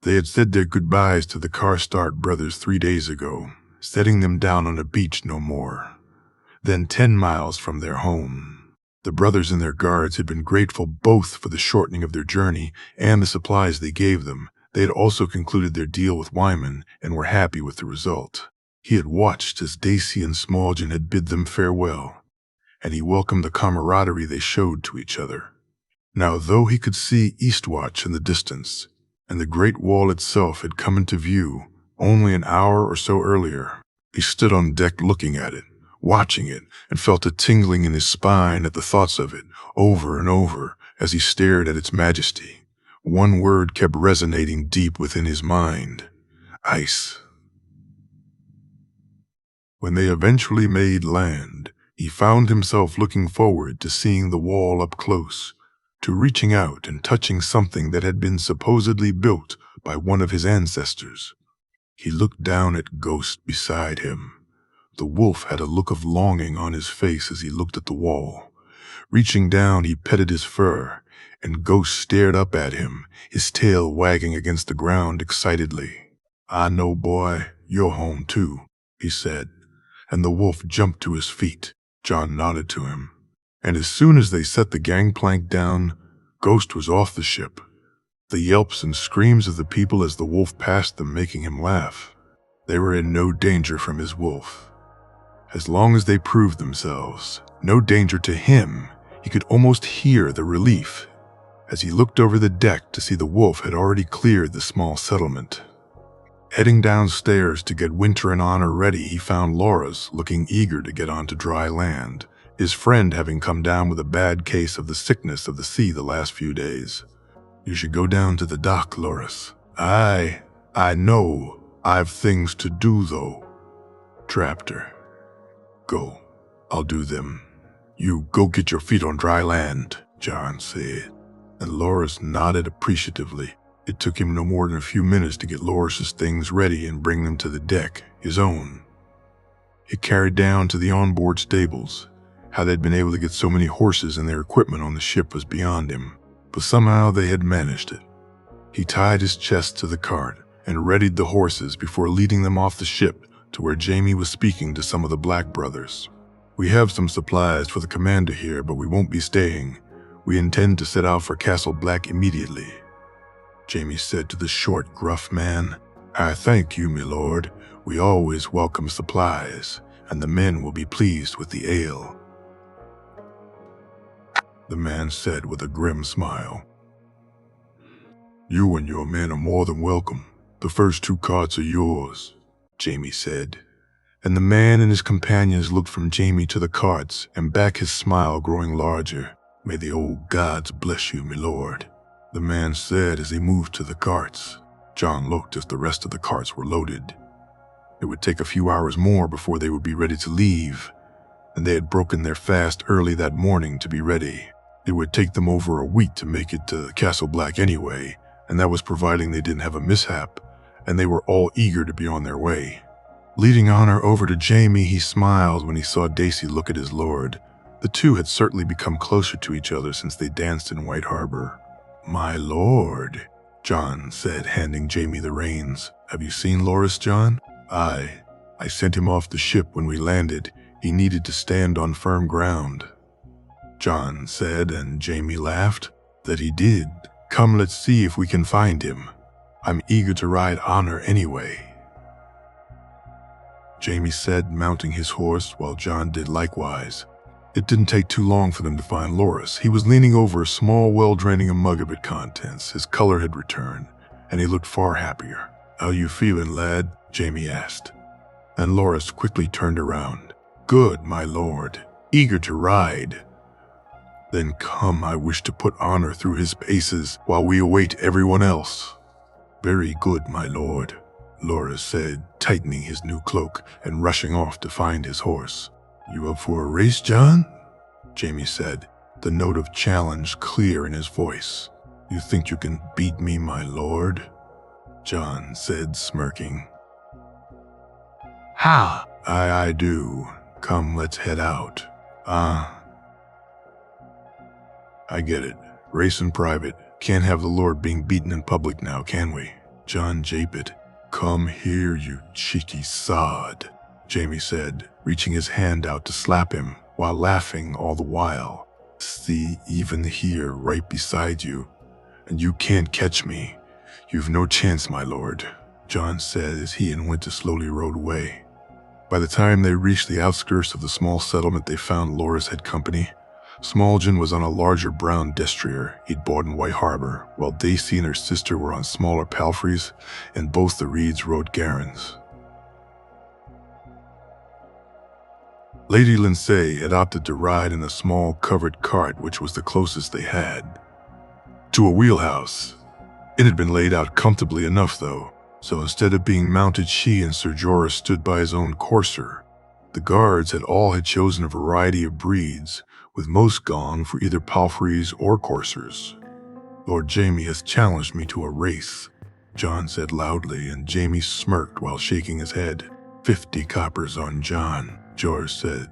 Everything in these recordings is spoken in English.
They had said their goodbyes to the Karstart brothers 3 days ago, setting them down on a beach no more. Then 10 miles from their home. The brothers and their guards had been grateful both for the shortening of their journey and the supplies they gave them. They had also concluded their deal with Wyman and were happy with the result. He had watched as Daisy and Smallgen had bid them farewell, and he welcomed the camaraderie they showed to each other. Now, though he could see Eastwatch in the distance, and the Great Wall itself had come into view only an hour or so earlier, he stood on deck looking at it, watching it, and felt a tingling in his spine at the thoughts of it, over and over, as he stared at its majesty. One word kept resonating deep within his mind: ice. When they eventually made land, he found himself looking forward to seeing the wall up close, to reaching out and touching something that had been supposedly built by one of his ancestors. He looked down at Ghost beside him. The wolf had a look of longing on his face as he looked at the wall. Reaching down, he petted his fur, and Ghost stared up at him, his tail wagging against the ground excitedly. "I know, boy, you're home too," he said, and the wolf jumped to his feet. John nodded to him, and as soon as they set the gangplank down, Ghost was off the ship, the yelps and screams of the people as the wolf passed them making him laugh. They were in no danger from his wolf. As long as they proved themselves, no danger to him. He could almost hear the relief as he looked over the deck to see the wolf had already cleared the small settlement. Heading downstairs to get Winter and Honor ready, he found Loris looking eager to get onto dry land, his friend having come down with a bad case of the sickness of the sea the last few days. "You should go down to the dock, Loris." I know. I've things to do, though." Trapped her. "Go. I'll do them. You go get your feet on dry land," John said, and Loris nodded appreciatively. It took him no more than a few minutes to get Loris's things ready and bring them to the deck, his own. He carried down to the onboard stables. How they'd been able to get so many horses and their equipment on the ship was beyond him, but somehow they had managed it. He tied his chest to the cart and readied the horses before leading them off the ship to where Jamie was speaking to some of the Black brothers. "We have some supplies for the commander here, but we won't be staying. We intend to set out for Castle Black immediately," Jamie said to the short, gruff man. "I thank you, my lord. We always welcome supplies, and the men will be pleased with the ale," the man said with a grim smile. "You and your men are more than welcome. The first 2 carts are yours," Jamie said, and the man and his companions looked from Jamie to the carts and back, his smile growing larger. "May the old gods bless you, my lord," the man said as he moved to the carts. John looked as the rest of the carts were loaded. It would take a few hours more before they would be ready to leave, and they had broken their fast early that morning to be ready. It would take them over a week to make it to Castle Black anyway, and that was providing they didn't have a mishap, and they were all eager to be on their way. Leading Honor over to Jamie, he smiled when he saw Daisy look at his lord. The two had certainly become closer to each other since they danced in White Harbor. "My lord," John said, handing Jamie the reins. "Have you seen Loris, John?" I sent him off the ship when we landed. He needed to stand on firm ground," John said, and Jamie laughed. "That he did. Come, let's see if we can find him. I'm eager to ride Honor anyway," Jamie said, mounting his horse while John did likewise. It didn't take too long for them to find Loris. He was leaning over a small well, draining a mug of its contents. His color had returned, and he looked far happier. "How you feeling, lad?" Jamie asked, and Loris quickly turned around. "Good, my lord. Eager to ride." "Then come, I wish to put Honor through his paces while we await everyone else." "Very good, my lord," Loris said, tightening his new cloak and rushing off to find his horse. "You up for a race, John?" Jamie said, the note of challenge clear in his voice. "You think you can beat me, my lord?" John said, smirking. "How?" I do. Come, let's head out." I get it. Race in private. Can't have the lord being beaten in public now, can we?" John japed. "Come here, you cheeky sod," Jamie said, reaching his hand out to slap him while laughing all the while. "See, even here, right beside you, and you can't catch me. You've no chance, my lord," John said as he and Winter slowly rode away. By the time they reached the outskirts of the small settlement, they found Loras had company. Smallgen was on a larger brown destrier he'd bought in White Harbor, while Daisy and her sister were on smaller palfreys, and both the Reeds rode Garrons. Lady Lindsay had opted to ride in a small covered cart, which was the closest they had to a wheelhouse. It had been laid out comfortably enough, though, so instead of being mounted, she and Sir Jorah stood by his own courser. The guards had chosen a variety of breeds, with most gone for either palfreys or coursers. "Lord Jamie has challenged me to a race," John said loudly, and Jamie smirked while shaking his head. 50 coppers on John," Jorah said,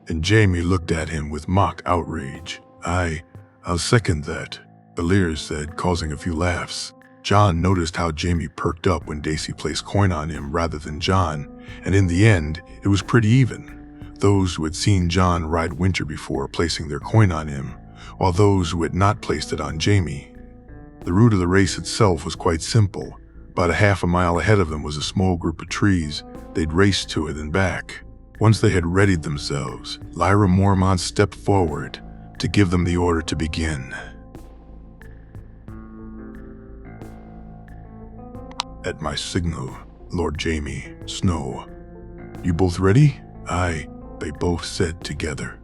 and Jamie looked at him with mock outrage. I'll second that," Valir said, causing a few laughs. John noticed how Jamie perked up when Daisy placed coin on him rather than John, and in the end, it was pretty even. Those who had seen John ride Winter before placing their coin on him, while those who had not placed it on Jamie. The route of the race itself was quite simple. About a half a mile ahead of them was a small group of trees. They'd race to it and back. Once they had readied themselves, Lyra Mormont stepped forward to give them the order to begin. "At my signal, Lord Jamie, Snow. You both ready?" "Aye," they both said together.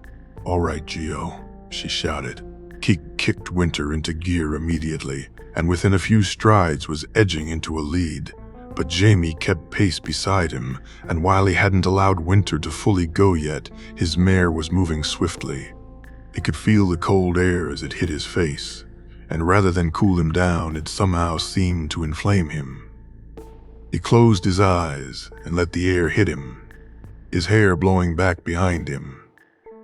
"All right, Geo," she shouted. Keek kicked Winter into gear immediately, and within a few strides was edging into a lead. But Jamie kept pace beside him, and while he hadn't allowed Winter to fully go yet, his mare was moving swiftly. He could feel the cold air as it hit his face, and rather than cool him down, it somehow seemed to inflame him. He closed his eyes and let the air hit him, his hair blowing back behind him.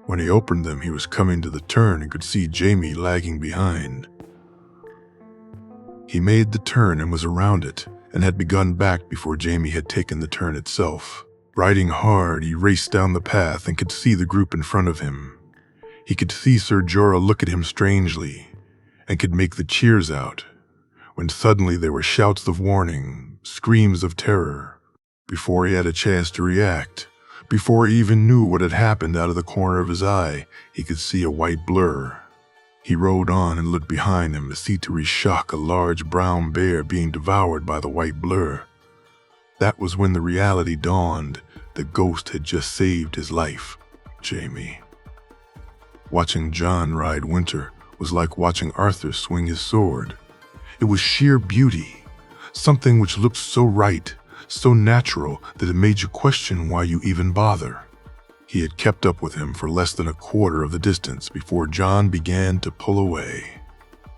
When he opened them, he was coming to the turn and could see Jamie lagging behind. He made the turn and was around it, and had begun back before Jamie had taken the turn itself. Riding hard, he raced down the path and could see the group in front of him. He could see Sir Jorah look at him strangely, and could make the cheers out, when suddenly there were shouts of warning, screams of terror. Before he had a chance to react, before he even knew what had happened, out of the corner of his eye, he could see a white blur. He rode on and looked behind him to see to his shock a large brown bear being devoured by the white blur. That was when the reality dawned. The ghost had just saved his life, Jamie. Watching John ride Winter was like watching Arthur swing his sword. It was sheer beauty, something which looked so right, so natural that it made you question why you even bother. He had kept up with him for less than a quarter of the distance before John began to pull away.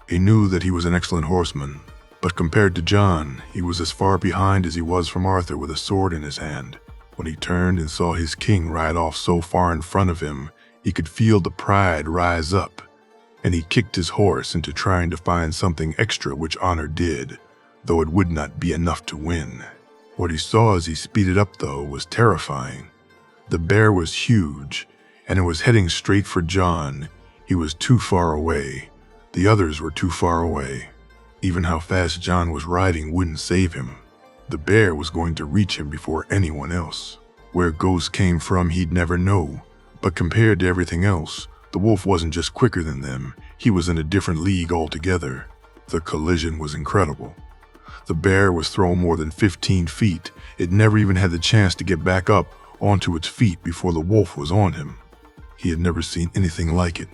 He knew that he was an excellent horseman, but compared to John, he was as far behind as he was from Arthur with a sword in his hand. When he turned and saw his king ride off so far in front of him, he could feel the pride rise up, and he kicked his horse into trying to find something extra, which honor did, though it would not be enough to win. What he saw as he speeded up, though, was terrifying. The bear was huge, and it was heading straight for John. He was too far away. The others were too far away. Even how fast John was riding wouldn't save him. The bear was going to reach him before anyone else. Where Ghost came from, he'd never know. But compared to everything else, the wolf wasn't just quicker than them. He was in a different league altogether. The collision was incredible. The bear was thrown more than 15 feet. It never even had the chance to get back up onto its feet before the wolf was on him. He had never seen anything like it.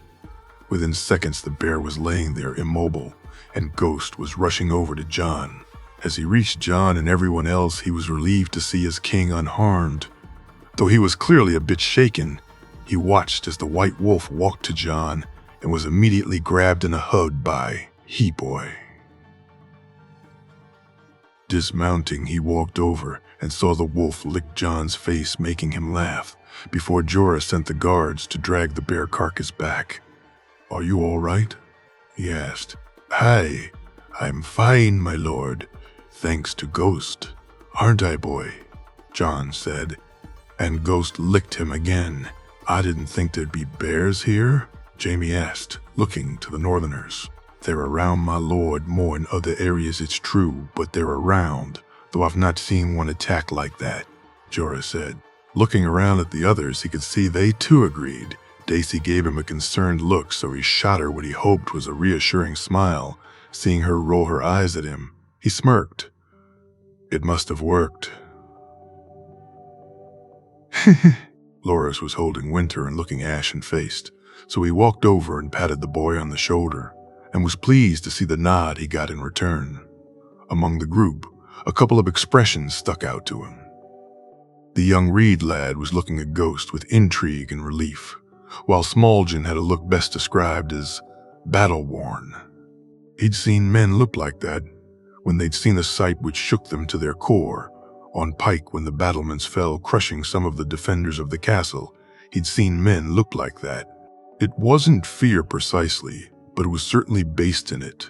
Within seconds, the bear was laying there immobile, and Ghost was rushing over to John. As he reached John and everyone else, he was relieved to see his king unharmed. Though he was clearly a bit shaken, he watched as the white wolf walked to John and was immediately grabbed in a hug by He-Boy. Dismounting, he walked over and saw the wolf lick John's face, making him laugh, before Jorah sent the guards to drag the bear carcass back. "Are you all right?" he asked. "Aye, I'm fine, my lord. Thanks to Ghost, aren't I, boy? John said, and Ghost licked him again. I didn't think there'd be bears here, Jamie asked, looking to the Northerners. They're around, my lord, more in other areas, it's true, but they're around, though I've not seen one attack like that, Jorah said. Looking around at the others, he could see they too agreed. Daisy gave him a concerned look, so he shot her what he hoped was a reassuring smile. Seeing her roll her eyes at him, he smirked. It must have worked. Loras was holding Winter and looking ashen-faced, so he walked over and patted the boy on the shoulder, and was pleased to see the nod he got in return. Among the group, a couple of expressions stuck out to him. The young Reed lad was looking at Ghost with intrigue and relief, while Smallgen had a look best described as battle-worn. He'd seen men look like that when they'd seen a sight which shook them to their core. On Pike, when the battlements fell, crushing some of the defenders of the castle, he'd seen men look like that. It wasn't fear precisely, but it was certainly based in it.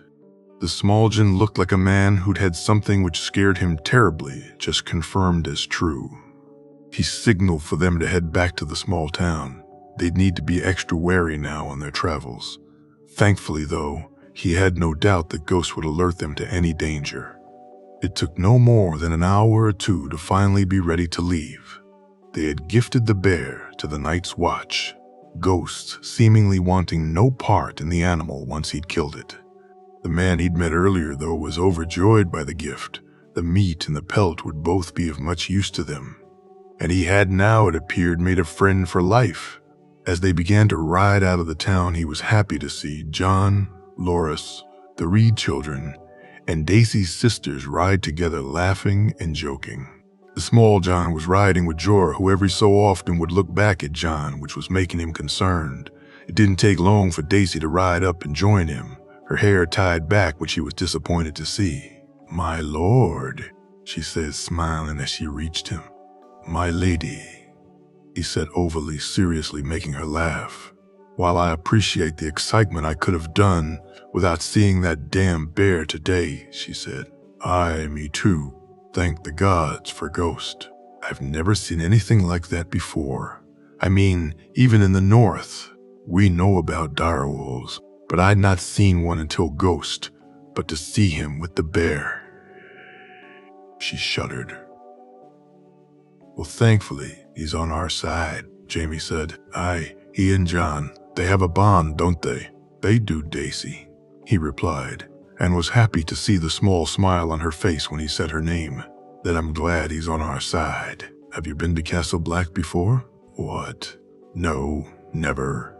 The Smallgen looked like a man who'd had something which scared him terribly, just confirmed as true. He signaled for them to head back to the small town. They'd need to be extra wary now on their travels. Thankfully, though, he had no doubt that Ghost would alert them to any danger. It took no more than an hour or two to finally be ready to leave. They had gifted the bear to the Night's Watch, Ghost seemingly wanting no part in the animal once he'd killed it. The man he'd met earlier, though, was overjoyed by the gift. The meat and the pelt would both be of much use to them, and he had now, it appeared, made a friend for life. As they began to ride out of the town, he was happy to see John, Loras, the Reed children, and Daisy's sisters ride together, laughing and joking. The small John was riding with Jorah, who every so often would look back at John, which was making him concerned. It didn't take long for Daisy to ride up and join him, her hair tied back, which he was disappointed to see. "My lord," she said, smiling as she reached him. "My lady," he said overly seriously, making her laugh. "While I appreciate the excitement, I could have done without seeing that damn bear today," she said. "Aye, me too. Thank the gods for Ghost. I've never seen anything like that before. I mean, even in the north, we know about direwolves, but I'd not seen one until Ghost. But to see him with the bear..." She shuddered. "Well, thankfully, he's on our side," Jamie said. "Aye, he and John, they have a bond, don't they?" "They do, Daisy," he replied, and was happy to see the small smile on her face when he said her name. "Then I'm glad he's on our side. Have you been to Castle Black before?" "What? No, never.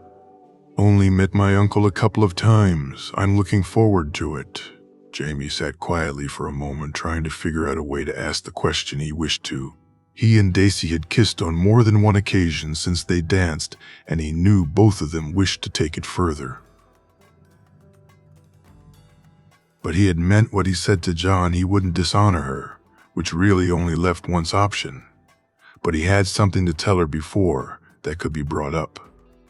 Only met my uncle a couple of times. I'm looking forward to it." Jamie sat quietly for a moment, trying to figure out a way to ask the question he wished to. He and Daisy had kissed on more than one occasion since they danced, and he knew both of them wished to take it further. But he had meant what he said to John. He wouldn't dishonor her, which really only left one option. But he had something to tell her before that could be brought up.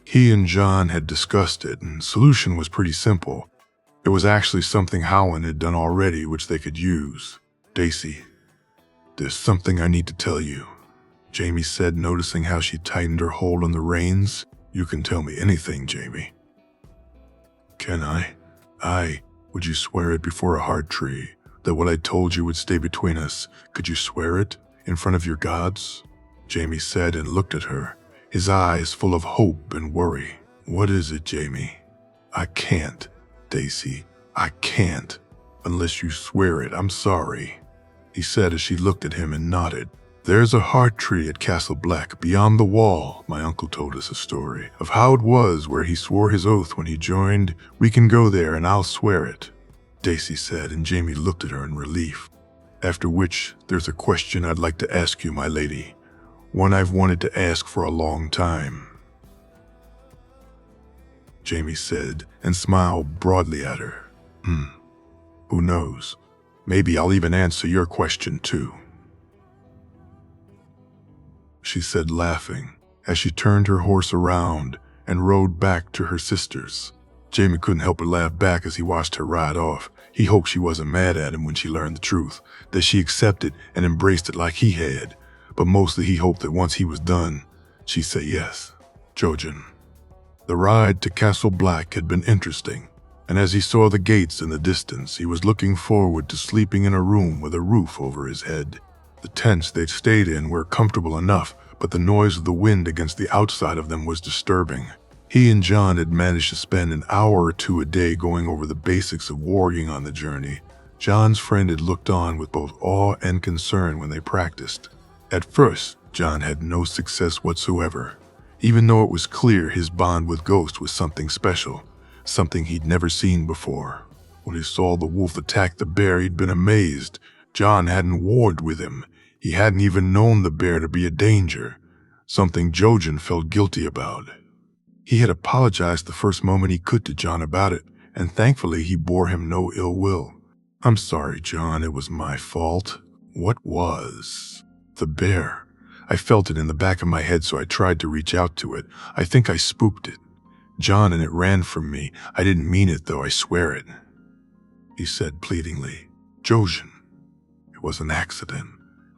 He and John had discussed it, and the solution was pretty simple. It was actually something Howland had done already, which they could use. "Daisy, there's something I need to tell you," Jamie said, noticing how she tightened her hold on the reins. "You can tell me anything, Jamie." "Can I?" "Aye. Would you swear it before a heart tree, that what I told you would stay between us? Could you swear it in front of your gods?" Jamie said and looked at her, his eyes full of hope and worry. "What is it, Jamie?" "I can't, Daisy. I can't. Unless you swear it. I'm sorry," he said as she looked at him and nodded. "There's a heart tree at Castle Black beyond the wall. My uncle told us a story of how it was where he swore his oath when he joined. We can go there and I'll swear it," Daisy said, and Jamie looked at her in relief. "After which, there's a question I'd like to ask you, my lady. One I've wanted to ask for a long time," Jamie said, and smiled broadly at her. Who knows? Maybe I'll even answer your question too," she said, laughing, as she turned her horse around and rode back to her sisters. Jamie couldn't help but laugh back as he watched her ride off. He hoped she wasn't mad at him when she learned the truth, that she accepted and embraced it like he had, but mostly he hoped that once he was done, she'd say yes. Jojen. The ride to Castle Black had been interesting, and as he saw the gates in the distance, he was looking forward to sleeping in a room with a roof over his head. The tents they'd stayed in were comfortable enough, but the noise of the wind against the outside of them was disturbing. He and John had managed to spend an hour or two a day going over the basics of warging on the journey. John's friend had looked on with both awe and concern when they practiced. At first, John had no success whatsoever, even though it was clear his bond with Ghost was something special, something he'd never seen before. When he saw the wolf attack the bear, he'd been amazed. John hadn't warred with him. He hadn't even known the bear to be a danger, something Jojen felt guilty about. He had apologized the first moment he could to John about it, and thankfully he bore him no ill will. "I'm sorry, John, it was my fault." "What was?" "The bear. I felt it in the back of my head, so I tried to reach out to it. I think I spooked it, John, and it ran from me. I didn't mean it, though, I swear it," he said pleadingly. "Jojen, it was an accident.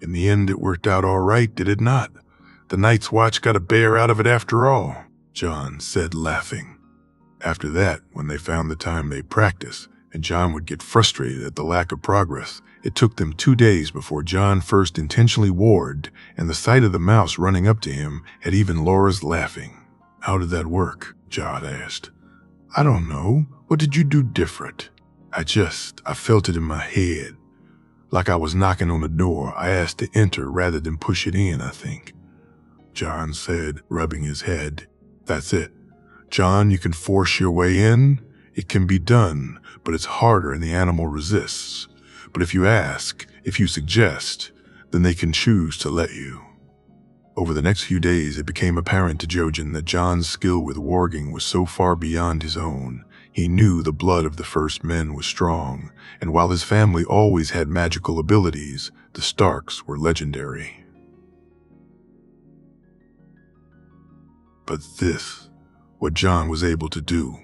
In the end, it worked out all right, did it not? The Night's Watch got a bear out of it after all," John said, laughing. After that, when they found the time they practiced, and John would get frustrated at the lack of progress, it took them 2 days before John first intentionally warred, and the sight of the mouse running up to him had even Laura's laughing. "How did that work?" John asked. "I don't know. What did you do different?" I felt it in my head. Like I was knocking on the door. I asked to enter rather than push it in, I think," John said, rubbing his head. "That's it. John, you can force your way in. It can be done, but it's harder and the animal resists. But if you ask, if you suggest, then they can choose to let you." Over the next few days, it became apparent to Jojen that John's skill with warging was so far beyond his own. He knew the blood of the first men was strong, and while his family always had magical abilities, the Starks were legendary. But this, what John was able to do,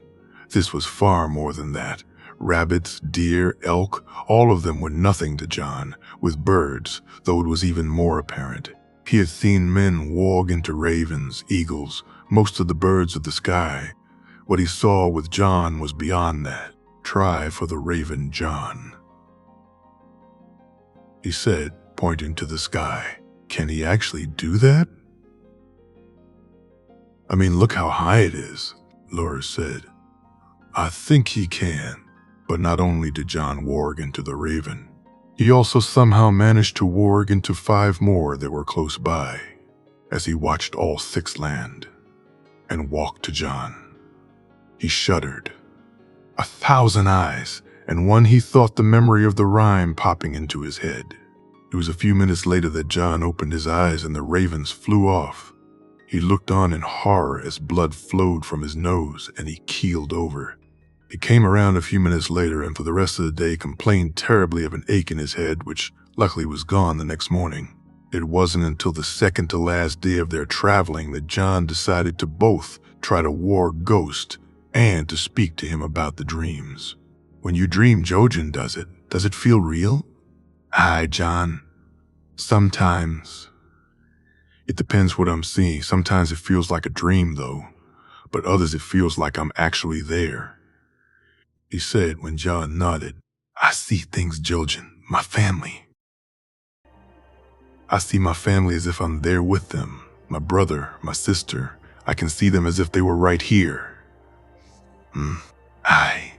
this was far more than that. Rabbits, deer, elk, all of them were nothing to John. With birds, though it was even more apparent. He had seen men warg into ravens, eagles, most of the birds of the sky. What he saw with John was beyond that. "Try for the raven, John," he said, pointing to the sky. "Can he actually do that?" "I mean, look how high it is," Laura said. "I think he can." But not only did John warg into the raven, he also somehow managed to warg into 5 more that were close by, as he watched all 6 land and walked to John. He shuddered. 1,000 eyes, and one he thought the memory of the rhyme popping into his head. It was a few minutes later that John opened his eyes and the ravens flew off. He looked on in horror as blood flowed from his nose and he keeled over. He came around a few minutes later and for the rest of the day complained terribly of an ache in his head, which luckily was gone the next morning. It wasn't until the second to last day of their traveling that John decided to both try to warg Ghost and to speak to him about the dreams. "When you dream, Jojen does it feel real?" "Aye, John. Sometimes. It depends what I'm seeing. Sometimes it feels like a dream, though, but others it feels like I'm actually there," he said when John nodded. "I see things, Jojen. My family. I see my family as if I'm there with them. My brother, my sister. I can see them as if they were right here." Aye.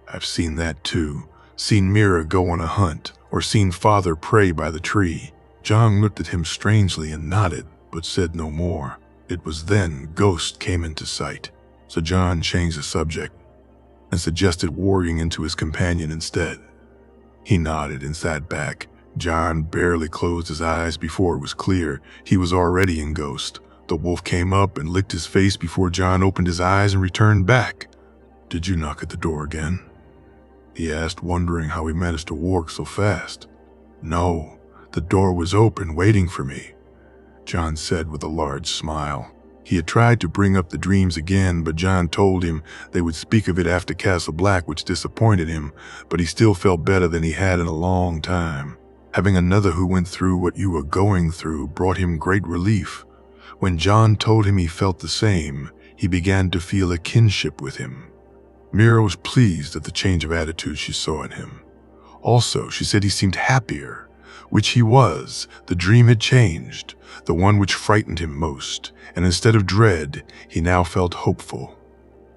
"I've seen that too. Seen Mira go on a hunt, or seen Father pray by the tree." John looked at him strangely and nodded, but said no more. It was then Ghost came into sight, so John changed the subject and suggested warging into his companion instead. He nodded and sat back. John barely closed his eyes before it was clear he was already in Ghost. The wolf came up and licked his face before John opened his eyes and returned back. "Did you knock at the door again?" he asked, wondering how he managed to warg so fast. "No, the door was open, waiting for me," John said with a large smile. He had tried to bring up the dreams again, but Jon told him they would speak of it after Castle Black, which disappointed him, but he still felt better than he had in a long time. Having another who went through what you were going through brought him great relief. When Jon told him he felt the same, he began to feel a kinship with him. Mira was pleased at the change of attitude she saw in him. Also, she said he seemed happier, which he was. The dream had changed, the one which frightened him most, and instead of dread, he now felt hopeful.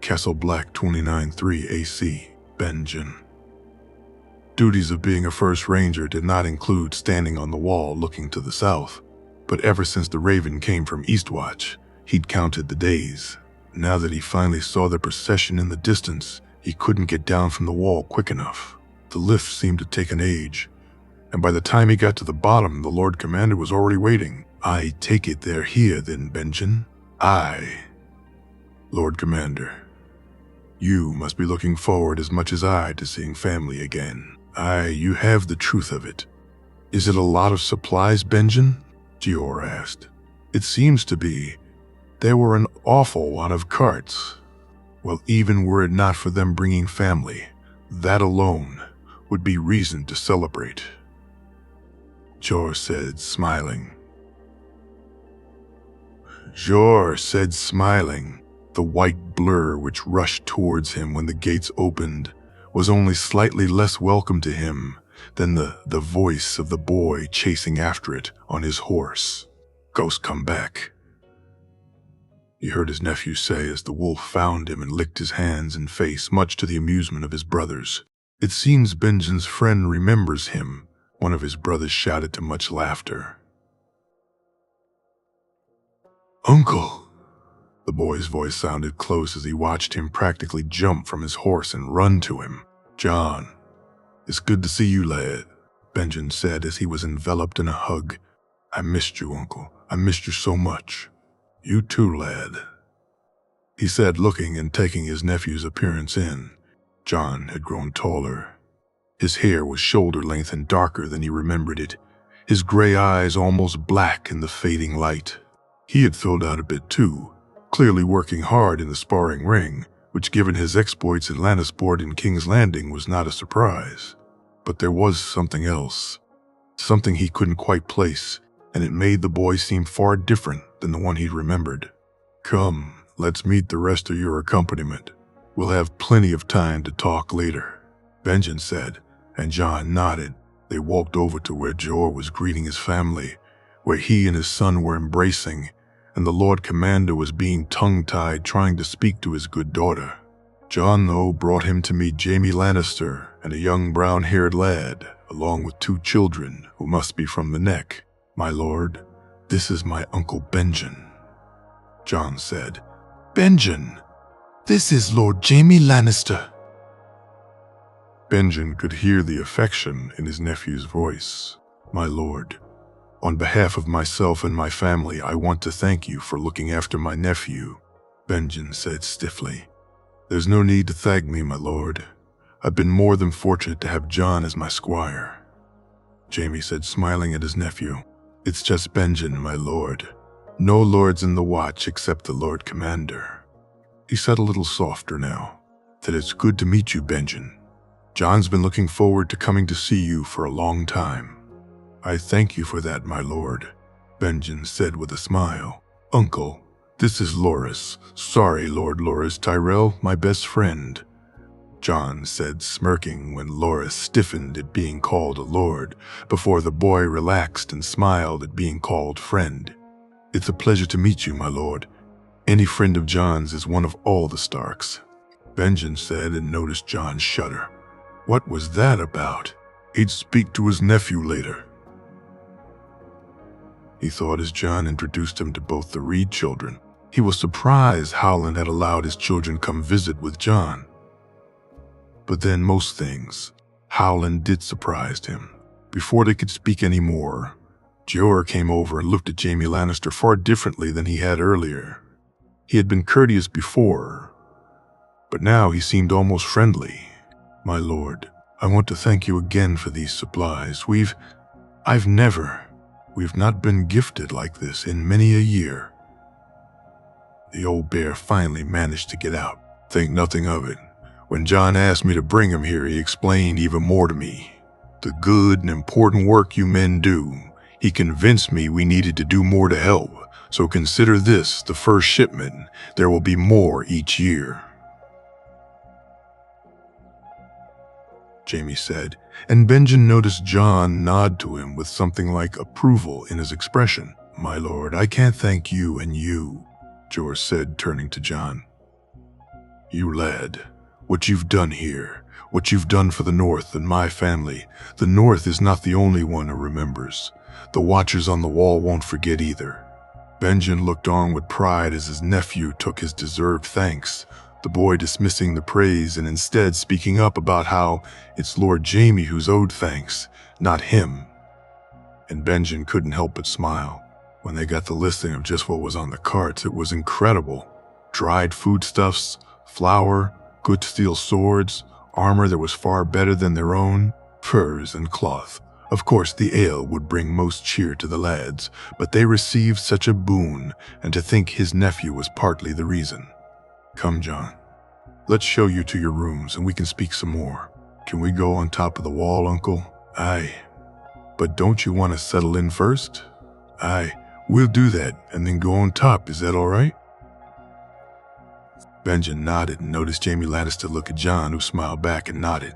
Castle Black 29-3 AC, Benjen. Duties of being a first ranger did not include standing on the wall looking to the south, but ever since the Raven came from Eastwatch, he'd counted the days. Now that he finally saw the procession in the distance, he couldn't get down from the wall quick enough. The lift seemed to take an age, and by the time he got to the bottom, the Lord Commander was already waiting. "I take it they're here then, Benjen?" "Aye, Lord Commander. You must be looking forward as much as I to seeing family again." "Aye, you have the truth of it." "Is it a lot of supplies, Benjen?" Gior asked. "It seems to be. There were an awful lot of carts." "Well, even were it not for them bringing family, that alone would be reason to celebrate," Jor said, smiling. The white blur which rushed towards him when the gates opened was only slightly less welcome to him than the voice of the boy chasing after it on his horse. "Ghost come back," he heard his nephew say as the wolf found him and licked his hands and face, much to the amusement of his brothers. "It seems Benjen's friend remembers him," one of his brothers shouted to much laughter. "Uncle!" The boy's voice sounded close as he watched him practically jump from his horse and run to him. "Jon, it's good to see you, lad," Benjen said as he was enveloped in a hug. "I missed you, Uncle. I missed you so much." "You too, lad," he said, looking and taking his nephew's appearance in. Jon had grown taller. His hair was shoulder length and darker than he remembered it, his gray eyes almost black in the fading light. He had filled out a bit too, clearly working hard in the sparring ring, which given his exploits in Lannisport and King's Landing was not a surprise. But there was something else, something he couldn't quite place, and it made the boy seem far different than the one he'd remembered. "Come, let's meet the rest of your accompaniment. We'll have plenty of time to talk later," Benjen said, and Jon nodded. They walked over to where Jor was greeting his family, where he and his son were embracing, and the Lord Commander was being tongue-tied trying to speak to his good daughter. Jon, though, brought him to meet Jaime Lannister and a young brown-haired lad, along with 2 children who must be from the Neck. "My lord, this is my Uncle Benjen," Jon said. "Benjen, this is Lord Jaime Lannister." Benjen could hear the affection in his nephew's voice. "My lord, on behalf of myself and my family, I want to thank you for looking after my nephew," Benjen said stiffly. "There's no need to thank me, my lord. I've been more than fortunate to have Jon as my squire," Jaime said, smiling at his nephew. "It's just Benjen, my lord. No lords in the watch except the Lord Commander." He said a little softer now. "That it's good to meet you, Benjen. Jon's been looking forward to coming to see you for a long time." "I thank you for that, my lord," Benjen said with a smile. "Uncle, this is Loras. Sorry, Lord Loras Tyrell, my best friend," Jon said, smirking when Loras stiffened at being called a lord, before the boy relaxed and smiled at being called friend. "It's a pleasure to meet you, my lord. Any friend of Jon's is one of all the Starks," Benjen said, and noticed Jon shudder. What was that about? He'd speak to his nephew later, he thought as Jon introduced him to both the Reed children. He was surprised Howland had allowed his children come visit with Jon. But then most things, Howland did surprise him. Before they could speak any more, Jeor came over and looked at Jaime Lannister far differently than he had earlier. He had been courteous before, but now he seemed almost friendly. "My lord, I want to thank you again for these supplies. We've not been gifted like this in many a year." The old bear finally managed to get out. Think nothing of it. When John asked me to bring him here, he explained even more to me. The good and important work you men do. He convinced me we needed to do more to help, so consider this the first shipment. There will be more each year. Jamie said, and Benjen noticed John nod to him with something like approval in his expression. My lord, I can't thank you and you, George said, turning to John. You lad, what you've done here, what you've done for the North and my family. The North is not the only one who remembers. The watchers on the wall won't forget either. Benjen looked on with pride as his nephew took his deserved thanks, the boy dismissing the praise and instead speaking up about how it's Lord Jamie who's owed thanks, not him. And Benjen couldn't help but smile. When they got the listing of just what was on the carts, it was incredible. Dried foodstuffs, flour, good steel swords, armor that was far better than their own, furs and cloth. Of course, the ale would bring most cheer to the lads, but they received such a boon, and to think his nephew was partly the reason. Come, John. Let's show you to your rooms, and we can speak some more. Can we go on top of the wall, Uncle? Aye. But don't you want to settle in first? Aye, we'll do that, and then go on top. Is that all right? Benjen nodded and noticed Jamie Lannister look at John, who smiled back and nodded.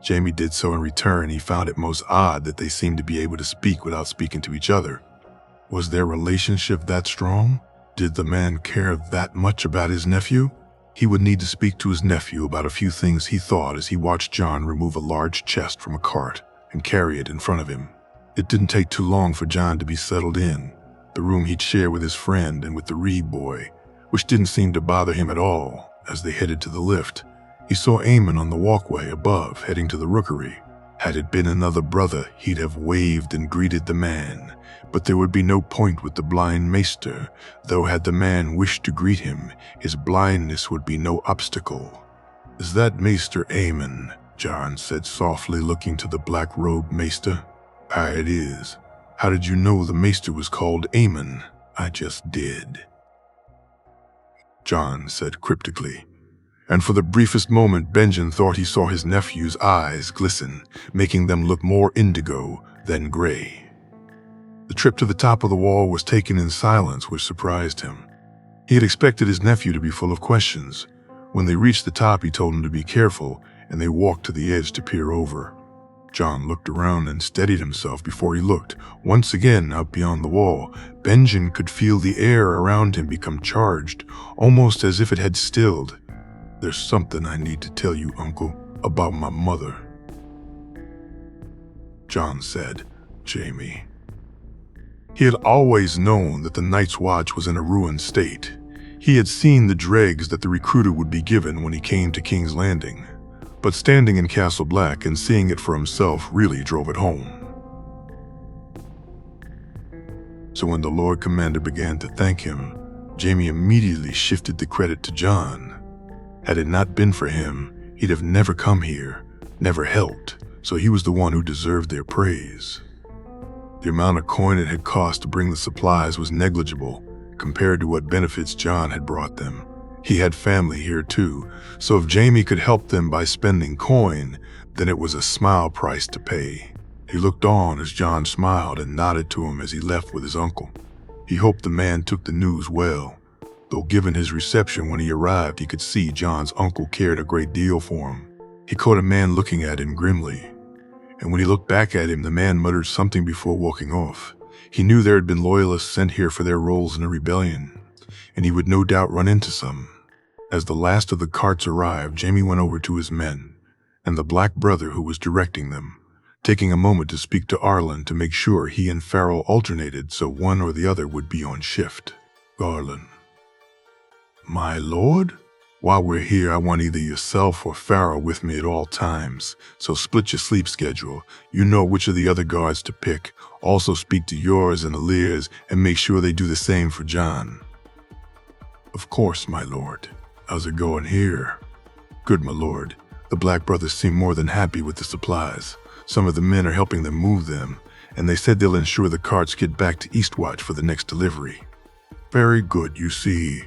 Jamie did so in return. He found it most odd that they seemed to be able to speak without speaking to each other. Was their relationship that strong? Did the man care that much about his nephew? He would need to speak to his nephew about a few things, he thought, as he watched John remove a large chest from a cart and carry it in front of him. It didn't take too long for John to be settled in, the room he'd share with his friend and with the Reed boy, which didn't seem to bother him at all. As they headed to the lift, he saw Aemon on the walkway above, heading to the rookery. Had it been another brother, he'd have waved and greeted the man, but there would be no point with the blind maester, though had the man wished to greet him, his blindness would be no obstacle. Is that Maester Aemon? John said softly, looking to the black-robed maester. Aye, it is. How did you know the maester was called Aemon? I just did, John said cryptically. And for the briefest moment, Benjen thought he saw his nephew's eyes glisten, making them look more indigo than gray. The trip to the top of the wall was taken in silence, which surprised him. He had expected his nephew to be full of questions. When they reached the top, he told him to be careful, and they walked to the edge to peer over. John looked around and steadied himself before he looked. Once again, out beyond the wall, Benjen could feel the air around him become charged, almost as if it had stilled. There's something I need to tell you, Uncle, about my mother, John said. Jamie. He had always known that the Night's Watch was in a ruined state. He had seen the dregs that the recruiter would be given when he came to King's Landing. But standing in Castle Black and seeing it for himself really drove it home. So when the Lord Commander began to thank him, Jamie immediately shifted the credit to John. Had it not been for him, he'd have never come here, never helped, so he was the one who deserved their praise. The amount of coin it had cost to bring the supplies was negligible compared to what benefits John had brought them. He had family here too, so if Jamie could help them by spending coin, then it was a smile price to pay. He looked on as John smiled and nodded to him as he left with his uncle. He hoped the man took the news well, though given his reception when he arrived, he could see John's uncle cared a great deal for him. He caught a man looking at him grimly, and when he looked back at him, the man muttered something before walking off. He knew there had been loyalists sent here for their roles in the rebellion, and he would no doubt run into some. As the last of the carts arrived, Jamie went over to his men and the black brother who was directing them, taking a moment to speak to Arlen to make sure he and Farrell alternated so one or the other would be on shift. Arlen. My lord? While we're here, I want either yourself or Farrell with me at all times, so split your sleep schedule. You know which of the other guards to pick. Also speak to yours and Alir's and make sure they do the same for John. Of course, my lord. How's it going here? Good, my lord. The Black Brothers seem more than happy with the supplies. Some of the men are helping them move them, and they said they'll ensure the carts get back to Eastwatch for the next delivery. Very good, you see.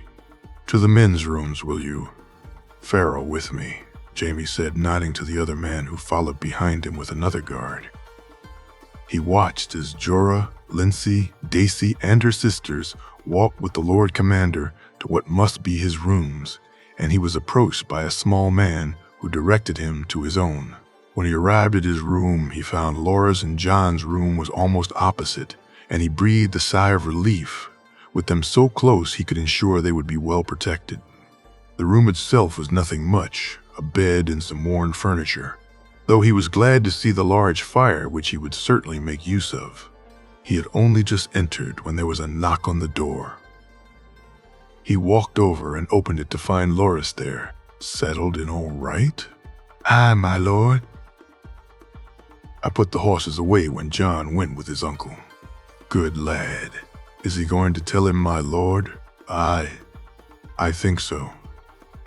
To the men's rooms, will you? Pharaoh with me, Jamie said, nodding to the other man who followed behind him with another guard. He watched as Jorah, Lindsay, Daisy, and her sisters walked with the Lord Commander to what must be his rooms, and he was approached by a small man who directed him to his own. When he arrived at his room, he found Laura's and John's room was almost opposite, and he breathed a sigh of relief. With them so close, he could ensure they would be well protected. The room itself was nothing much, a bed and some worn furniture, though he was glad to see the large fire which he would certainly make use of. He had only just entered when there was a knock on the door. He walked over and opened it to find Loras there. Settled in all right? Aye, my lord. I put the horses away when John went with his uncle. Good lad. Is he going to tell him my lord? Aye, I think so.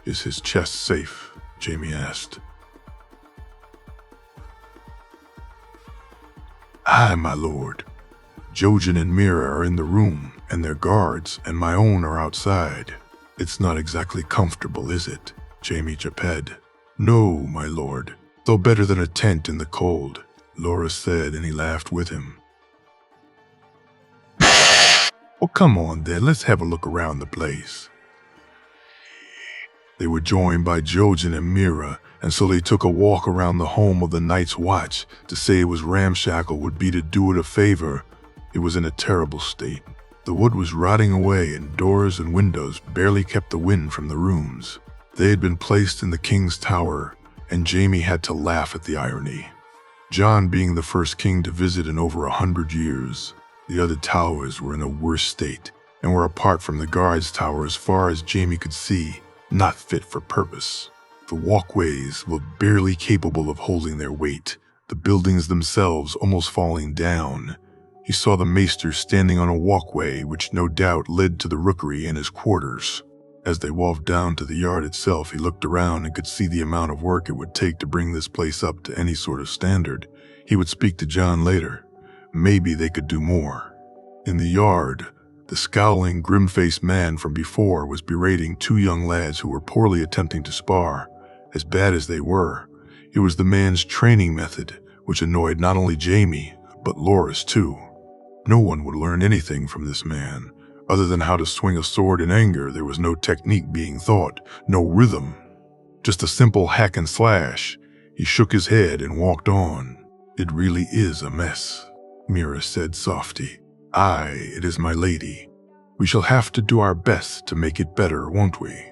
Is his chest safe? Jamie asked. Aye, my lord. Jojen and Mira are in the room, and their guards and my own are outside. It's not exactly comfortable, is it? Jamie japed. No, my lord, though better than a tent in the cold, Laura said, and he laughed with him. Well, come on then, let's have a look around the place. They were joined by Jojen and Mira, and so they took a walk around the home of the Night's Watch. To say it was ramshackle would be to do it a favor. It was in a terrible state. The wood was rotting away, and doors and windows barely kept the wind from the rooms. They had been placed in the king's tower, and Jamie had to laugh at the irony. John being the first king to visit in over 100 years, the other towers were in a worse state, and were apart from the guard's tower as far as Jamie could see, not fit for purpose. The walkways were barely capable of holding their weight, the buildings themselves almost falling down. He saw the maester standing on a walkway which no doubt led to the rookery and his quarters. As they walked down to the yard itself, he looked around and could see the amount of work it would take to bring this place up to any sort of standard. He would speak to John later. Maybe they could do more. In the yard, the scowling, grim-faced man from before was berating two young lads who were poorly attempting to spar. As bad as they were, it was the man's training method which annoyed not only Jamie, but Loras too. No one would learn anything from this man. Other than how to swing a sword in anger, there was no technique being taught, no rhythm. Just a simple hack and slash. He shook his head and walked on. It really is a mess, Mira said softly. Aye, it is, my lady. We shall have to do our best to make it better, won't we?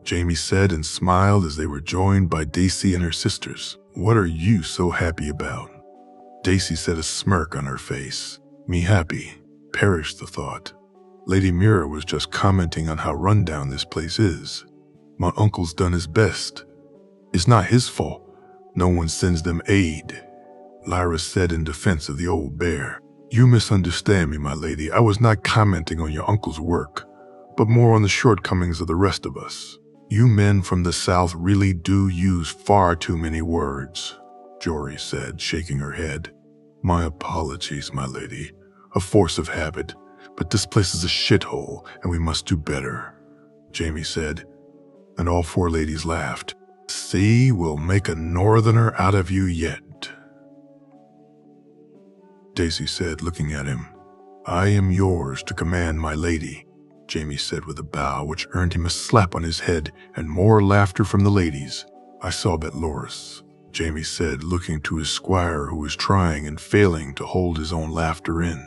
Jamie said and smiled as they were joined by Daisy and her sisters. What are you so happy about? Daisy said, a smirk on her face. Me happy, perished the thought. Lady Mira was just commenting on how rundown this place is. My uncle's done his best. It's not his fault. No one sends them aid, Lyra said in defense of the old bear. You misunderstand me, my lady. I was not commenting on your uncle's work, but more on the shortcomings of the rest of us. You men from the south really do use far too many words, Jory said, shaking her head. My apologies, my lady. A force of habit. But this place is a shithole, and we must do better, Jamie said, and all four ladies laughed. See, we'll make a northerner out of you yet, Daisy said, looking at him. I am yours to command, my lady, Jamie said with a bow which earned him a slap on his head and more laughter from the ladies. I saw that, Loras, Jamie said, looking to his squire who was trying and failing to hold his own laughter in.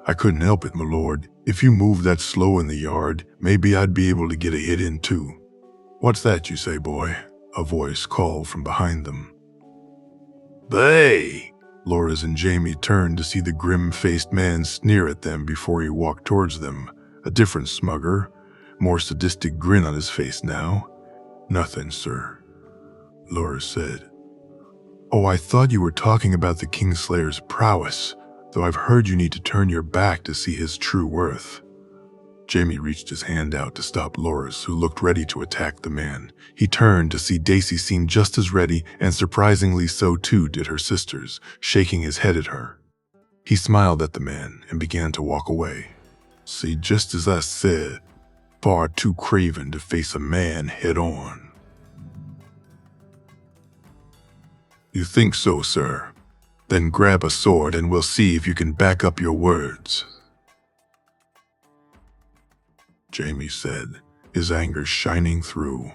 I couldn't help it, my lord. If you moved that slow in the yard, maybe I'd be able to get a hit in too. What's that you say, boy? A voice called from behind them. Bay! Loras and Jamie turned to see the grim-faced man sneer at them before he walked towards them. A different smugger, more sadistic grin on his face now. Nothing, sir, Loras said. Oh, I thought you were talking about the Kingslayer's prowess, though I've heard you need to turn your back to see his true worth. Jamie reached his hand out to stop Loras, who looked ready to attack the man. He turned to see Daisy seemed just as ready, and surprisingly so too did her sisters, shaking his head at her. He smiled at the man and began to walk away. See, just as I said, far too craven to face a man head-on. You think so, sir? Then grab a sword and we'll see if you can back up your words, Jamie said, his anger shining through.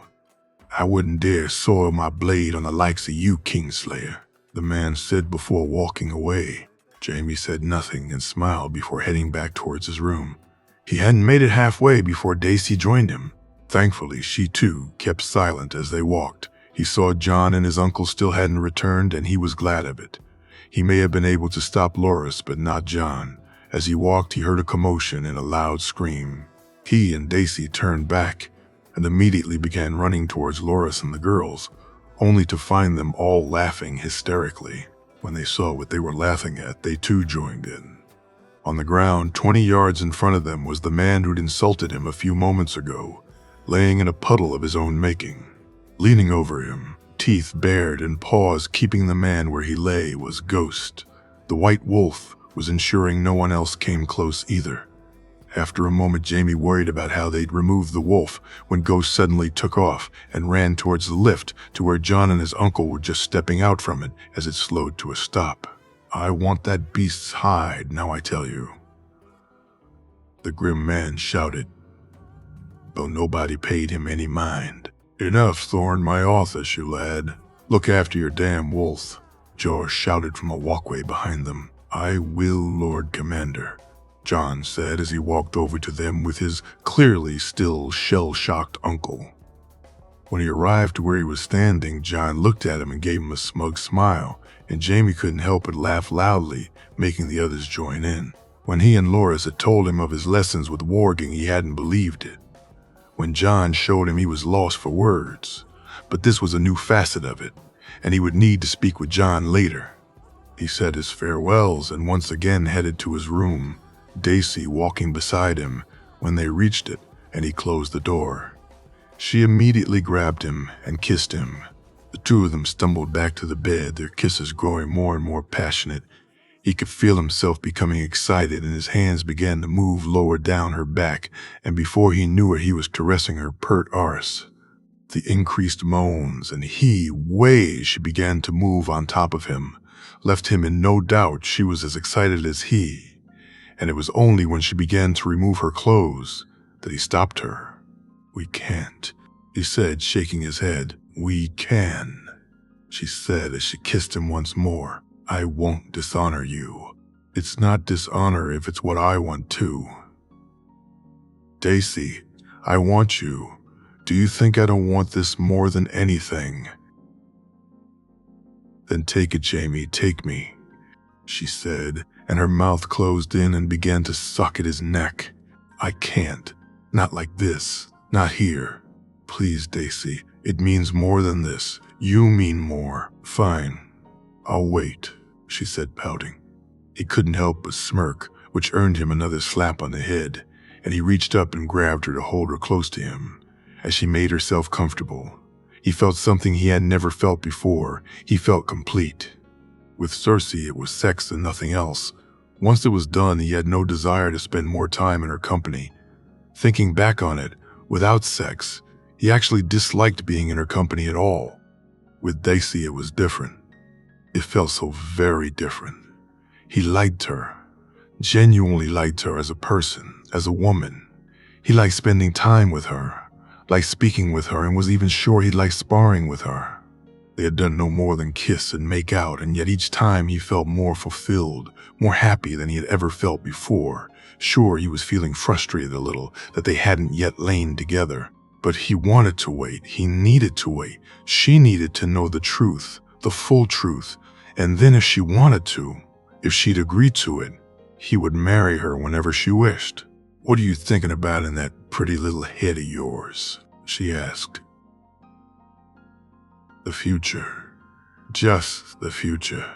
I wouldn't dare soil my blade on the likes of you, Kingslayer, the man said before walking away. Jamie said nothing and smiled before heading back towards his room. He hadn't made it halfway before Daisy joined him. Thankfully, she too kept silent as they walked. He saw John and his uncle still hadn't returned, and he was glad of it. He may have been able to stop Loris, but not John. As he walked, he heard a commotion and a loud scream. He and Daisy turned back and immediately began running towards Loris and the girls, only to find them all laughing hysterically. When they saw what they were laughing at, they too joined in. On the ground, 20 yards in front of them, was the man who'd insulted him a few moments ago, laying in a puddle of his own making. Leaning over him, teeth bared and paws keeping the man where he lay, was Ghost. The white wolf was ensuring no one else came close either. After a moment, Jamie worried about how they'd remove the wolf when Ghost suddenly took off and ran towards the lift to where John and his uncle were just stepping out from it as it slowed to a stop. I want that beast's hide, now I tell you, the grim man shouted, though nobody paid him any mind. Enough, Thorn, my office, you lad. Look after your damn wolf, George shouted from a walkway behind them. I will, Lord Commander, John said as he walked over to them with his clearly still shell-shocked uncle. When he arrived to where he was standing, John looked at him and gave him a smug smile, and Jamie couldn't help but laugh loudly, making the others join in. When he and Loris had told him of his lessons with warging, he hadn't believed it. When John showed him, he was lost for words, but this was a new facet of it, and he would need to speak with John later. He said his farewells and once again headed to his room, Daisy walking beside him when they reached it, and he closed the door. She immediately grabbed him and kissed him. The two of them stumbled back to the bed, their kisses growing more and more passionate. He could feel himself becoming excited, and his hands began to move lower down her back, and before he knew it, he was caressing her pert arse. The increased moans and ways she began to move on top of him left him in no doubt she was as excited as he. And it was only when she began to remove her clothes that he stopped her. We can't, he said, shaking his head. We can, she said as she kissed him once more. I won't dishonor you. It's not dishonor if it's what I want too. Daisy, I want you. Do you think I don't want this more than anything? Then take it, Jamie, take me, she said, and her mouth closed in and began to suck at his neck. I can't. Not like this. Not here. Please, Daisy. It means more than this. You mean more. Fine. I'll wait, she said, pouting. He couldn't help but smirk, which earned him another slap on the head, and he reached up and grabbed her to hold her close to him. As she made herself comfortable, he felt something he had never felt before. He felt complete. With Cersei, it was sex and nothing else. Once it was done, he had no desire to spend more time in her company. Thinking back on it, without sex, he actually disliked being in her company at all. With Daisy, it was different. It felt so very different. He liked her, genuinely liked her as a person, as a woman. He liked spending time with her, liked speaking with her, and was even sure he liked sparring with her. They had done no more than kiss and make out, and yet each time he felt more fulfilled, more happy than he had ever felt before. Sure, he was feeling frustrated a little that they hadn't yet lain together, but he wanted to wait. He needed to wait. She needed to know the truth, the full truth, and then if she wanted to, if she'd agree to it, he would marry her whenever she wished. What are you thinking about in that pretty little head of yours? She asked. The future. Just the future.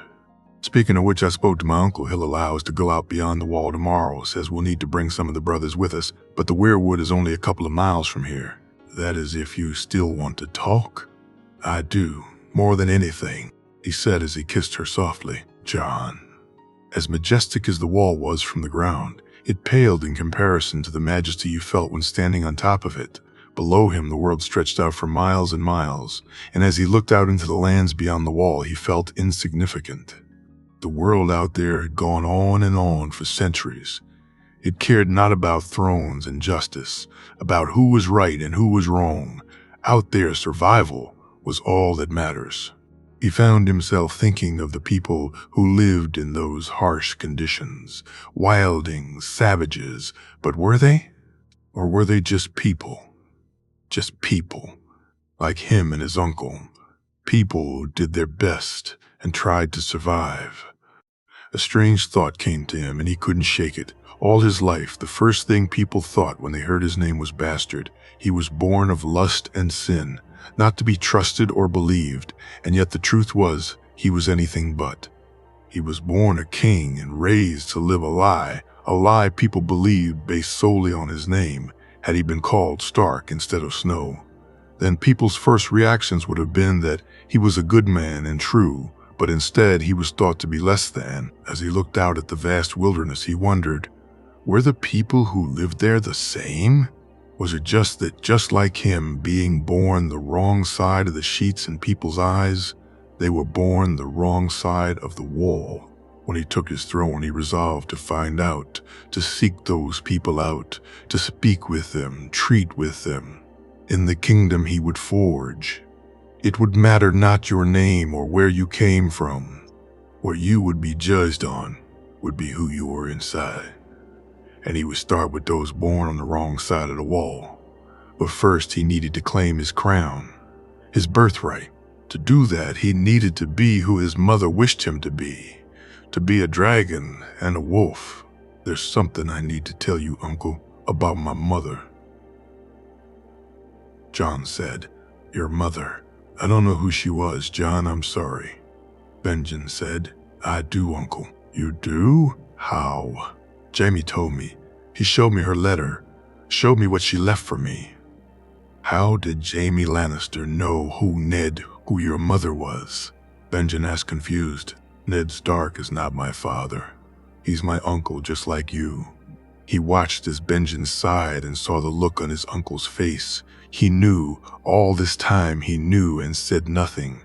Speaking of which, I spoke to my uncle. He'll allow us to go out beyond the wall tomorrow. Says we'll need to bring some of the brothers with us, but the weirwood is only a couple of miles from here. That is if you still want to talk. I do, more than anything, he said as he kissed her softly. John. As majestic as the wall was from the ground, It paled in comparison to the majesty you felt when standing on top of it. Below him, the world stretched out for miles and miles, and as he looked out into the lands beyond the wall, he felt insignificant. The world out there had gone on and on for centuries. It cared not about thrones and justice, about who was right and who was wrong. Out there, survival was all that matters. He found himself thinking of the people who lived in those harsh conditions. Wildings, savages, but were they? Or were they just people? Just people, like him and his uncle. People who did their best and tried to survive. A strange thought came to him, and he couldn't shake it. All his life, the first thing people thought when they heard his name was bastard. He was born of lust and sin, not to be trusted or believed, and yet the truth was, he was anything but. He was born a king and raised to live a lie people believed based solely on his name. Had he been called Stark instead of Snow, then people's first reactions would have been that he was a good man and true, but instead he was thought to be less than. As he looked out at the vast wilderness, he wondered, were the people who lived there the same? Was it just that, just like him, being born the wrong side of the sheets in people's eyes, they were born the wrong side of the wall? When he took his throne, he resolved to find out, to seek those people out, to speak with them, treat with them. In the kingdom he would forge, it would matter not your name or where you came from. What you would be judged on would be who you were inside. And he would start with those born on the wrong side of the wall. But first he needed to claim his crown, his birthright. To do that, he needed to be who his mother wished him to be a dragon and a wolf. There's something I need to tell you, Uncle, about my mother. John said, your mother. I don't know who she was, John, I'm sorry. Benjen said, I do, Uncle. You do? How? Jaime told me. He showed me her letter, showed me what she left for me. How did Jaime Lannister know who your mother was? Benjen asked, confused. Ned Stark is not my father. He's my uncle, just like you. He watched as Benjen sighed and saw the look on his uncle's face. He knew, all this time he knew, and said nothing.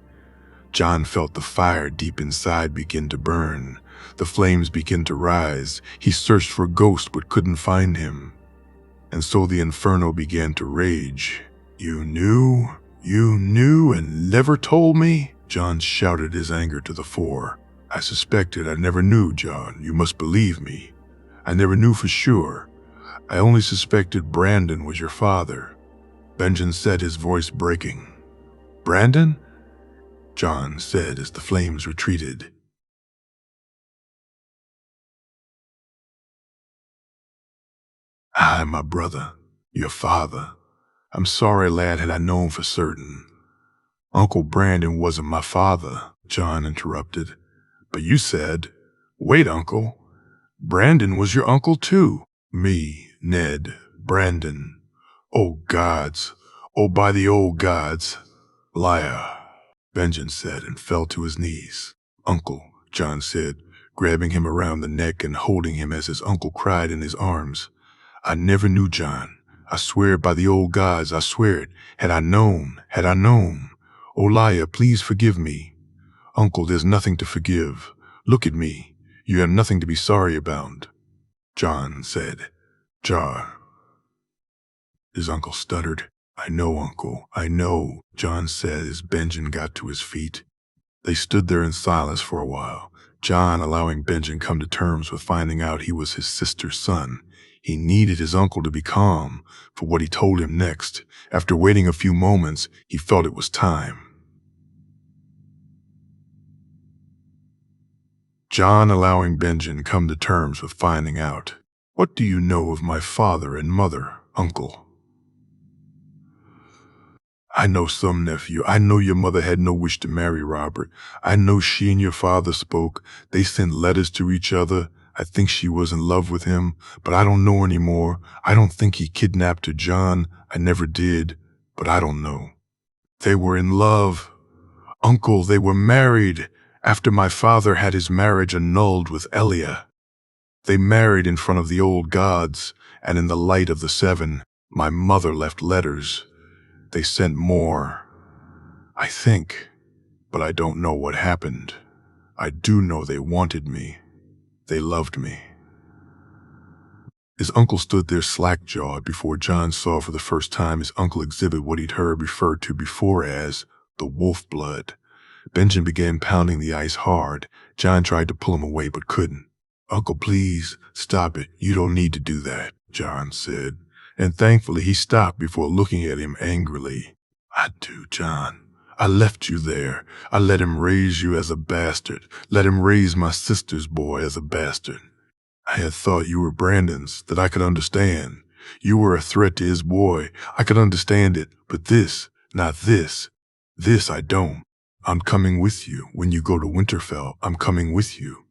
John felt the fire deep inside begin to burn. The flames began to rise. He searched for Ghost but couldn't find him. And so the inferno began to rage. You knew? You knew and never told me? John shouted his anger to the fore. I suspected, I never knew, John. You must believe me. I never knew for sure. I only suspected Brandon was your father. Benjen said, his voice breaking. Brandon? John said as the flames retreated. I, my brother, your father. I'm sorry, lad, had I known for certain. Uncle Brandon wasn't my father, John interrupted. But you said, wait, Uncle, Brandon was your uncle too. Me, Ned, Brandon. Oh gods, oh by the old gods. Liar, Benjen said and fell to his knees. Uncle, John said, grabbing him around the neck and holding him as his uncle cried in his arms. I never knew, John. I swear by the old gods, I swear it. Had I known. Olaya, please forgive me. Uncle, there's nothing to forgive. Look at me. You have nothing to be sorry about. John said. Jar. His uncle stuttered. I know, Uncle, I know, John said as Benjen got to his feet. They stood there in silence for a while, John allowing Benjen come to terms with finding out he was his sister's son. He needed his uncle to be calm for what he told him next. After waiting a few moments, he felt it was time. John allowing Benjen come to terms with finding out. What do you know of my father and mother, Uncle? I know some, nephew. I know your mother had no wish to marry Robert. I know she and your father spoke. They sent letters to each other. I think she was in love with him, but I don't know anymore. I don't think he kidnapped her, John. I never did, but I don't know. They were in love. Uncle, they were married after my father had his marriage annulled with Elia. They married in front of the old gods, and in the light of the seven, my mother left letters. They sent more, I think, but I don't know what happened. I do know they wanted me. They loved me. His uncle stood there slack-jawed before John saw for the first time his uncle exhibit what he'd heard referred to before as the wolf blood. Benjamin began pounding the ice hard. John tried to pull him away but couldn't. "Uncle, please, stop it. You don't need to do that," John said. And thankfully he stopped before looking at him angrily. "I do, John. I left you there. I let him raise you as a bastard. Let him raise my sister's boy as a bastard. I had thought you were Brandon's, that I could understand. You were a threat to his boy. I could understand it, but this, not this. This I don't. I'm coming with you. When you go to Winterfell, I'm coming with you."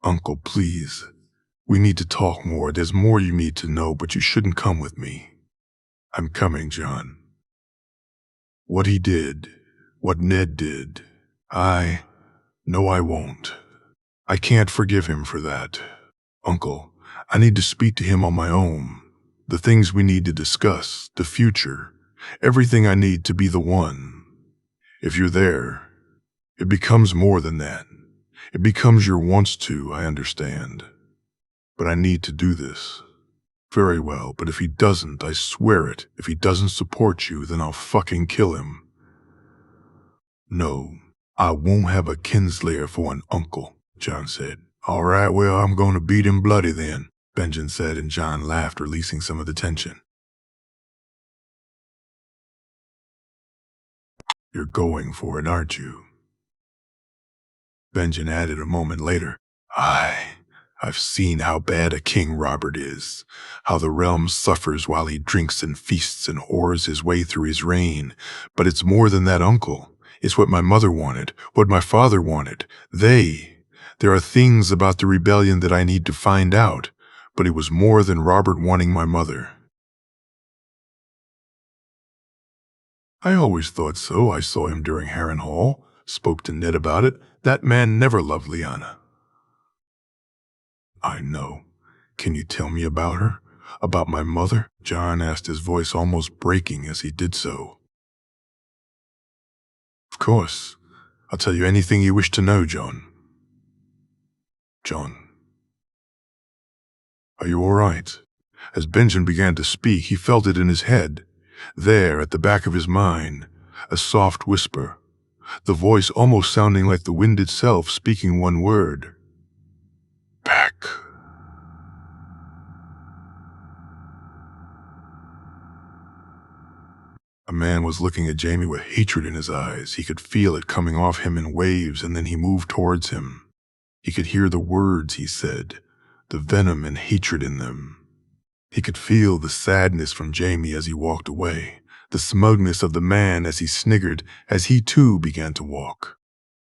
"Uncle, please. We need to talk more. There's more you need to know, but you shouldn't come with me." "I'm coming, John." What he did, what Ned did, no, I won't. I can't forgive him for that. Uncle, I need to speak to him on my own. The things we need to discuss, the future, everything I need to be the one. If you're there, it becomes more than that. It becomes your wants to, I understand. But I need to do this. Very well, but if he doesn't, I swear it, if he doesn't support you, then I'll fucking kill him. "No, I won't have a kinslayer for an uncle," John said. "All right, well, I'm going to beat him bloody then," Benjamin said, and John laughed, releasing some of the tension. "You're going for it, aren't you?" Benjamin added a moment later. I've seen how bad a King Robert is, how the realm suffers while he drinks and feasts and whores his way through his reign. But it's more than that, Uncle. It's what my mother wanted, what my father wanted. There are things about the rebellion that I need to find out, but it was more than Robert wanting my mother. I always thought so. I saw him during Harrenhal, spoke to Ned about it. That man never loved Lyanna. I know. Can you tell me about her? About my mother? John asked, his voice almost breaking as he did so. Of course. I'll tell you anything you wish to know, John. John. Are you all right? As Benjamin began to speak, he felt it in his head. There, at the back of his mind, a soft whisper. The voice almost sounding like the wind itself, speaking one word. Back. A man was looking at Jamie with hatred in his eyes. He could feel it coming off him in waves, and then he moved towards him. He could hear the words he said, the venom and hatred in them. He could feel the sadness from Jamie as he walked away, the smugness of the man as he sniggered as he too began to walk.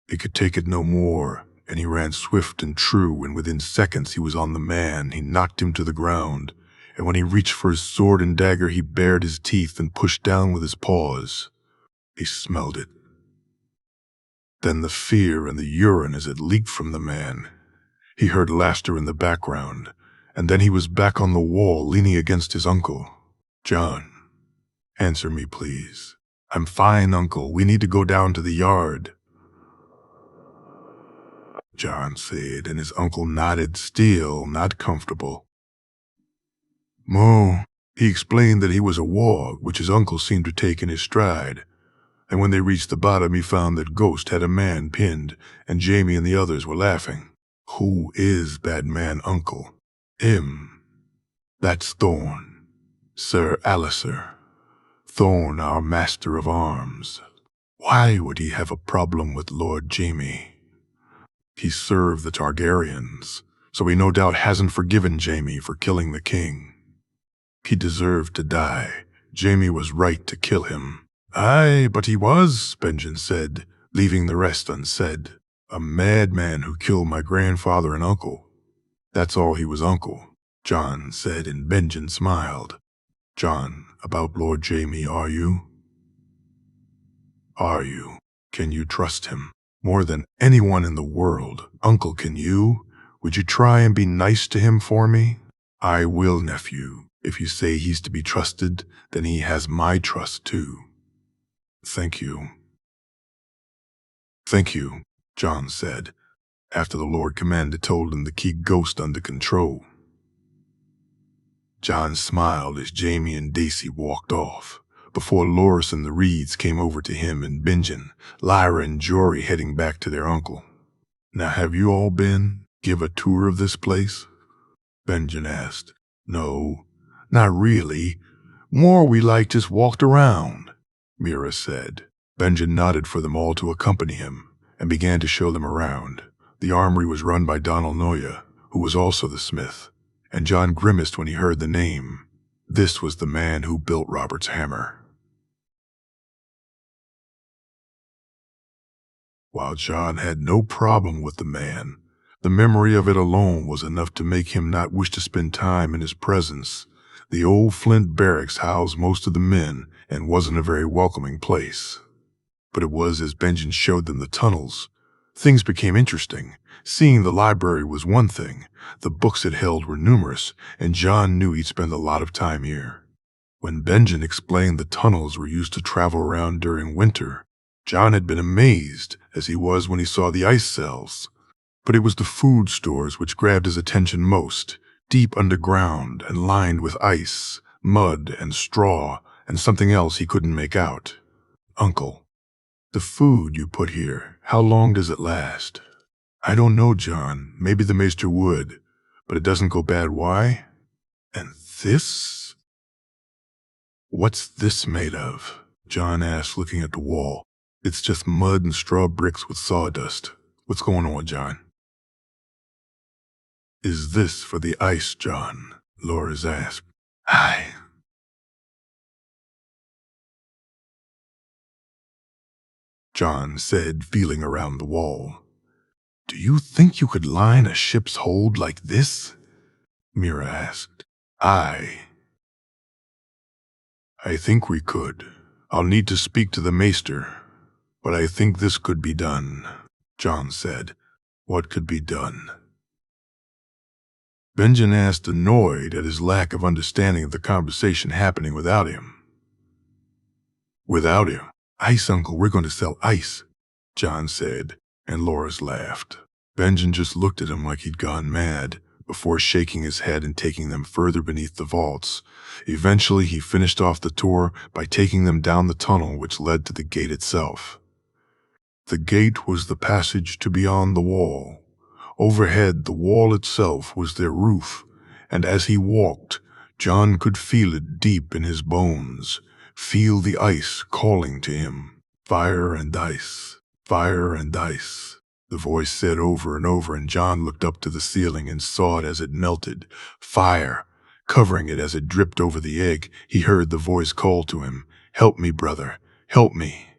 He could take it no more, and he ran swift and true, and within seconds he was on the man. He knocked him to the ground, and when he reached for his sword and dagger, he bared his teeth and pushed down with his paws. He smelled it. Then the fear and the urine as it leaked from the man. He heard laughter in the background, and then he was back on the wall, leaning against his uncle. John, answer me, please. I'm fine, Uncle. We need to go down to the yard. John said, and his uncle nodded, still not comfortable. Mo, he explained that he was a warg, which his uncle seemed to take in his stride. And when they reached the bottom, he found that Ghost had a man pinned, and Jamie and the others were laughing. Who is that man, Uncle? Him. That's Thorn. Sir Alistair. Thorn, our master of arms. Why would he have a problem with Lord Jamie? He served the Targaryens, so he no doubt hasn't forgiven Jamie for killing the king. He deserved to die. Jamie was right to kill him. Aye, but he was, Benjen said, leaving the rest unsaid. A madman who killed my grandfather and uncle. That's all he was, Uncle, John said, and Benjen smiled. John, about Lord Jamie, are you? Are you? Can you trust him? More than anyone in the world. Uncle, can you? Would you try and be nice to him for me?" "I will, nephew. If you say he's to be trusted, then he has my trust too." "Thank you." "Thank you," John said, after the Lord Commander told him to keep Ghost under control. John smiled as Jamie and Daisy walked off, before Loris and the Reeds came over to him and Benjen, Lyra and Jory heading back to their uncle. "Now have you all give a tour of this place?" Benjen asked. "No, not really. More we just walked around," Mira said. Benjen nodded for them all to accompany him and began to show them around. The armory was run by Donald Noya, who was also the smith, and John grimaced when he heard the name. This was the man who built Robert's hammer. While John had no problem with the man, the memory of it alone was enough to make him not wish to spend time in his presence. The old Flint barracks housed most of the men and wasn't a very welcoming place. But it was as Benjen showed them the tunnels. Things became interesting. Seeing the library was one thing. The books it held were numerous, and John knew he'd spend a lot of time here. When Benjen explained the tunnels were used to travel around during winter, John had been amazed, as he was when he saw the ice cells. But it was the food stores which grabbed his attention most, deep underground and lined with ice, mud, and straw, and something else he couldn't make out. "Uncle, the food you put here, how long does it last?" "I don't know, John. Maybe the maester would, but it doesn't go bad. Why?" "And this? What's this made of?" John asked, looking at the wall. "It's just mud and straw bricks with sawdust. What's going on, John?" "Is this for the ice, John?" Loris asked. "Aye." John said, feeling around the wall. "Do you think you could line a ship's hold like this?" Mira asked. "Aye. I think we could. I'll need to speak to the maester, but I think this could be done," John said. "What could be done?" Benjen asked, annoyed at his lack of understanding of the conversation happening without him. "Without him? Ice, Uncle, we're going to sell ice," John said, and Loris laughed. Benjen just looked at him like he'd gone mad, before shaking his head and taking them further beneath the vaults. Eventually, he finished off the tour by taking them down the tunnel which led to the gate itself. The gate was the passage to beyond the wall. Overhead, the wall itself was their roof, and as he walked, John could feel it deep in his bones, feel the ice calling to him. "Fire and ice, fire and ice," the voice said over and over, and John looked up to the ceiling and saw it as it melted. Fire, covering it as it dripped over the egg. He heard the voice call to him, "Help me, brother, help me."